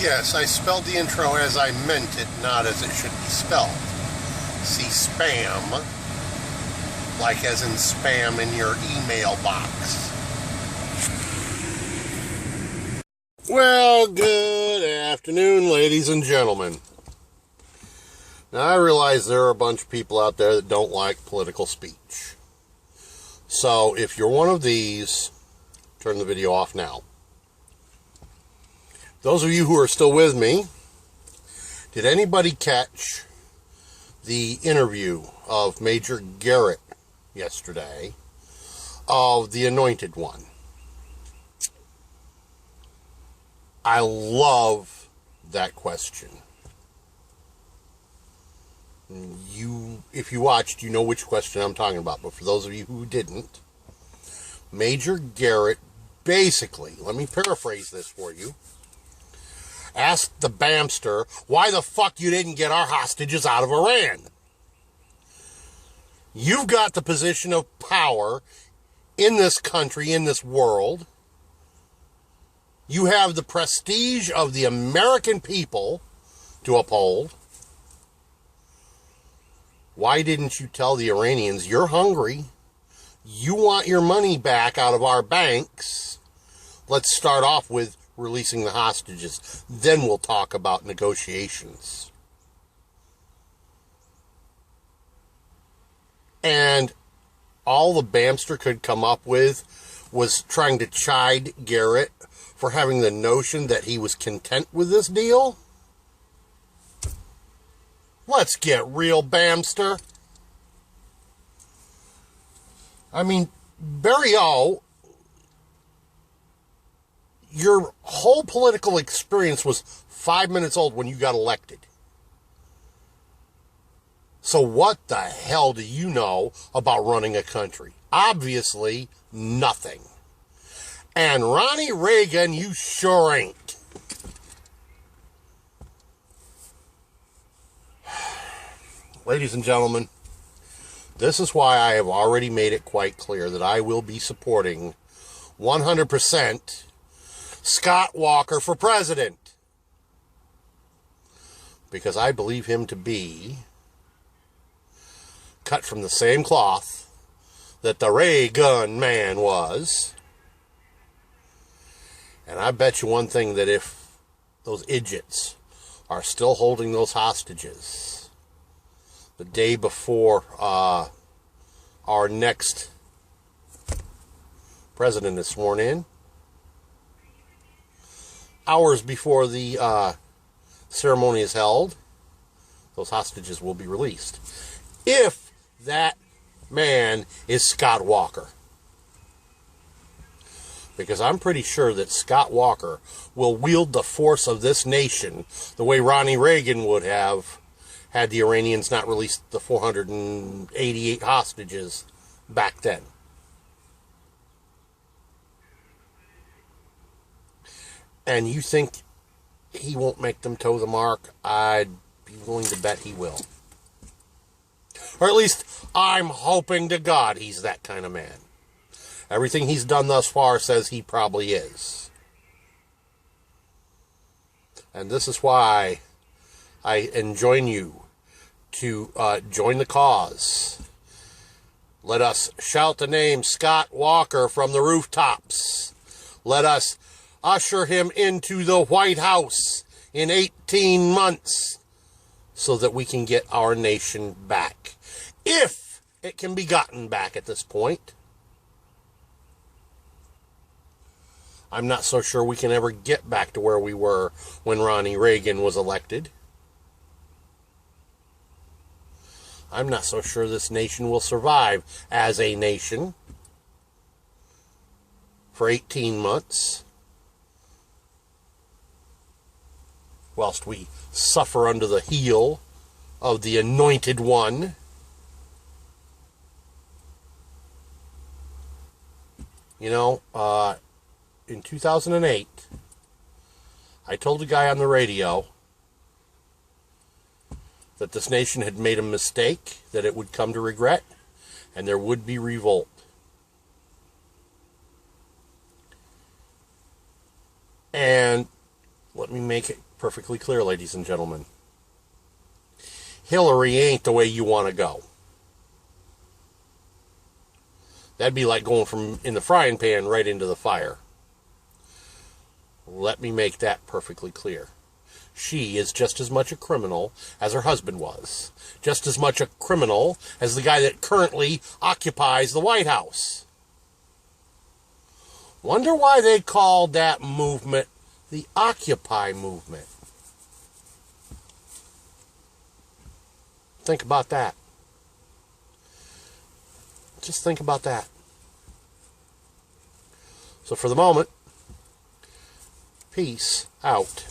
Yes, I spelled the intro as I meant it, not as it should be spelled. See, spam, like as in spam in your email box. Well, good afternoon, ladies and gentlemen. Now, I realize there are a bunch of people out there that don't like political speech. So, if you're one of these, turn the video off now. Those of you who are still with me, did anybody catch the interview of Major Garret yesterday of the Anointed One? I love that question. If you watched, you know which question I'm talking about. But for those of you who didn't, Major Garret basically, let me paraphrase this for you, asked the Bamster why the fuck you didn't get our hostages out of Iran. You've got the position of power in this country, in this world. You have the prestige of the American people to uphold. Why didn't you tell the Iranians, you're hungry, you want your money back out of our banks? Let's start off with releasing the hostages. Then we'll talk about negotiations. And all the Bamster could come up with was trying to chide Garret for having the notion that he was content with this deal. Let's get real, Bamster. I mean, Barry O, your whole political experience was 5 minutes old when you got elected. So what the hell do you know about running a country? Obviously, nothing. And Ronnie Reagan, you sure ain't. Ladies and gentlemen, this is why I have already made it quite clear that I will be supporting 100% Scott Walker for president. Because I believe him to be cut from the same cloth that the Reagan man was. And I bet you one thing, that if those idiots are still holding those hostages the day before our next president is sworn in, hours before the ceremony is held, those hostages will be released. If that man is Scott Walker. Because I'm pretty sure that Scott Walker will wield the force of this nation the way Ronnie Reagan would have had the Iranians not released the 488 hostages back then. And you think he won't make them toe the mark? I'd be willing to bet he will. Or at least I'm hoping to God he's that kind of man. Everything he's done thus far says he probably is. And this is why I enjoin you to join the cause. Let us shout the name Scott Walker from the rooftops. Let us usher him into the White House in 18 months so that we can get our nation back. If it can be gotten back at this point. I'm not so sure we can ever get back to where we were when Ronnie Reagan was elected. I'm not so sure this nation will survive as a nation for 18 months whilst we suffer under the heel of the Anointed One. You know, in 2008, I told a guy on the radio that this nation had made a mistake, that it would come to regret, and there would be revolt. And Let me make it perfectly clear, ladies and gentlemen. Hillary ain't the way you want to go. That'd be like going from in the frying pan right into the fire. Let me make that perfectly clear. She is just as much a criminal as her husband was. Just as much a criminal as the guy that currently occupies the White House. Wonder why they called that movement the Occupy movement. Think about that. Just think about that. So for the moment, peace out.